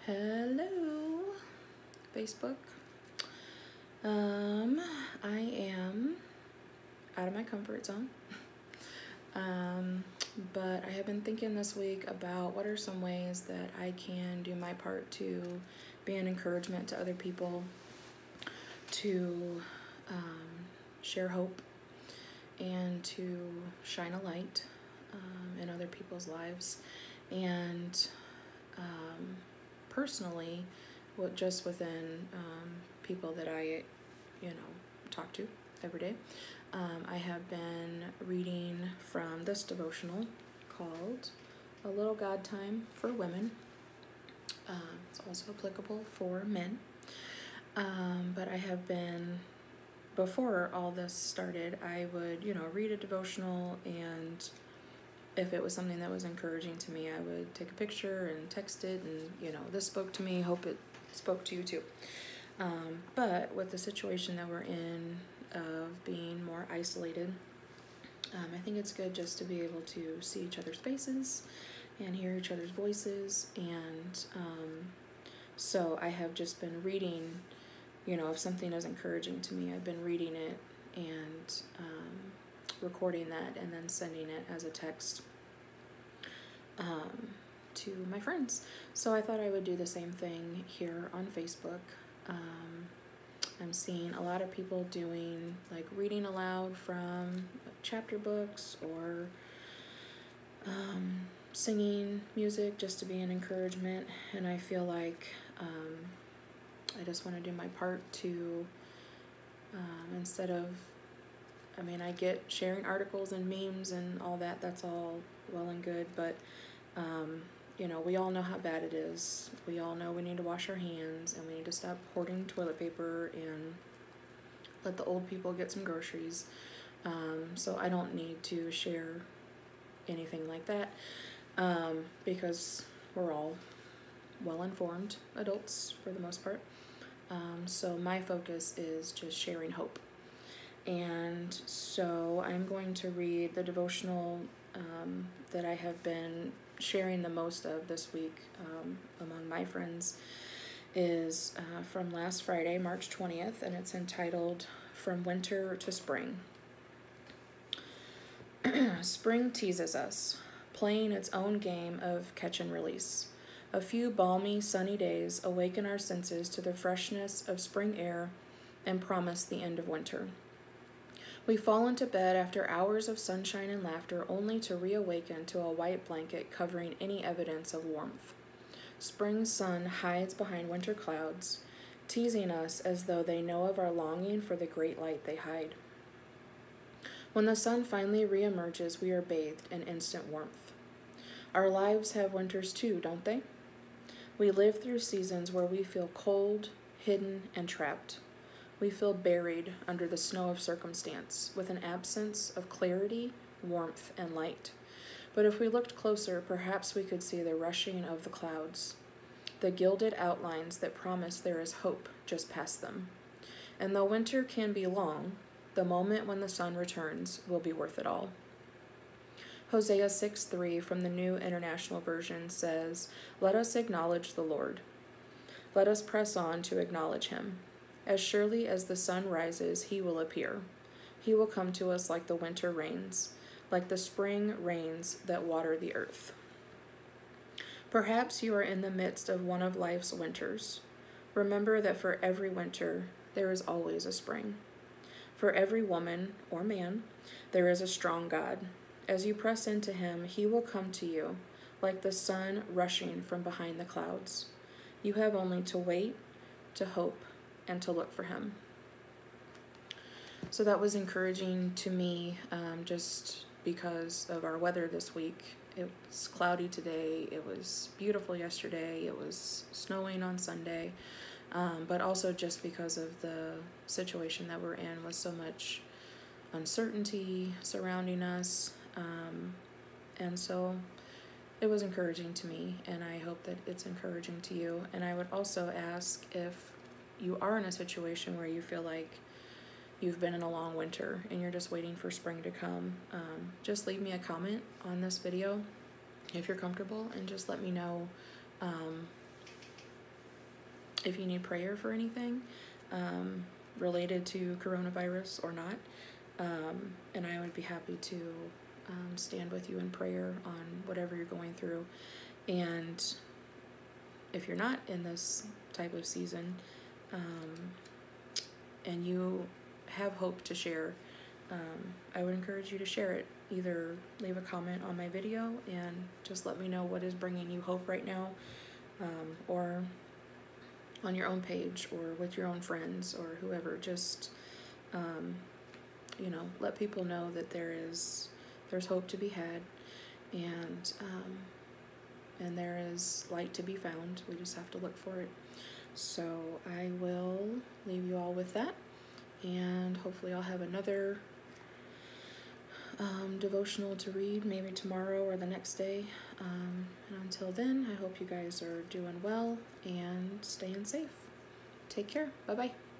Hello, Facebook. I am out of my comfort zone. But I have been thinking this week about what are some ways that I can do my part to be an encouragement to other people, to share hope, and to shine a light in other people's lives. And personally, just within people that I, talk to every day. I have been reading from this devotional called A Little God Time for Women. It's also applicable for men. But I have been, before all this started, I would, read a devotional, and if it was something that was encouraging to me, I would take a picture and text it, and, this spoke to me, hope it spoke to you too. But with the situation that we're in of being more isolated, I think it's good just to be able to see each other's faces and hear each other's voices. And so I have just been reading, if something is encouraging to me, I've been reading it and recording that and then sending it as a text to my friends. So I thought I would do the same thing here on Facebook. I'm seeing a lot of people doing like reading aloud from chapter books or singing music just to be an encouragement, and I feel like I just want to do my part to instead of, I get sharing articles and memes and all that, that's all well and good, but we all know how bad it is. We all know we need to wash our hands, and we need to stop hoarding toilet paper and let the old people get some groceries. So I don't need to share anything like that because we're all well-informed adults for the most part. So my focus is just sharing hope. And so I'm going to read the devotional that I have been sharing the most of this week among my friends is from last Friday, March 20th, and it's entitled From Winter to Spring. Spring teases us, playing its own game of catch and release. A few balmy, sunny days awaken our senses to the freshness of spring air and promise the end of winter. We fall into bed after hours of sunshine and laughter, only to reawaken to a white blanket covering any evidence of warmth. Spring's sun hides behind winter clouds, teasing us as though they know of our longing for the great light they hide. When the sun finally reemerges, we are bathed in instant warmth. Our lives have winters too, don't they? We live through seasons where we feel cold, hidden, and trapped. We feel buried under the snow of circumstance, with an absence of clarity, warmth, and light. But if we looked closer, perhaps we could see the rushing of the clouds, the gilded outlines that promise there is hope just past them. And though winter can be long, the moment when the sun returns will be worth it all. Hosea 6:3 from the New International Version says, "Let us acknowledge the Lord. Let us press on to acknowledge him. As surely as the sun rises, he will appear. He will come to us like the winter rains, like the spring rains that water the earth." Perhaps you are in the midst of one of life's winters. Remember that for every winter, there is always a spring. For every woman or man, there is a strong God. As you press into him, he will come to you, like the sun rushing from behind the clouds. You have only to wait, to hope, and to look for him. So that was encouraging to me, just because of our weather this week. It was cloudy today, it was beautiful yesterday, it was snowing on Sunday, but also just because of the situation that we're in with so much uncertainty surrounding us, and so it was encouraging to me, and I hope that it's encouraging to you. And I would also ask, if you are in a situation where you feel like you've been in a long winter and you're just waiting for spring to come, just leave me a comment on this video if you're comfortable, and just let me know if you need prayer for anything related to coronavirus or not. And I would be happy to stand with you in prayer on whatever you're going through. And if you're not in this type of season, and you have hope to share, I would encourage you to share it. Either leave a comment on my video and just let me know what is bringing you hope right now, or on your own page or with your own friends or whoever. Just let people know that there's hope to be had, and there is light to be found. We just have to look for it. So I will leave you all with that, and hopefully I'll have another devotional to read maybe tomorrow or the next day. And until then, I hope you guys are doing well and staying safe. Take care. Bye-bye.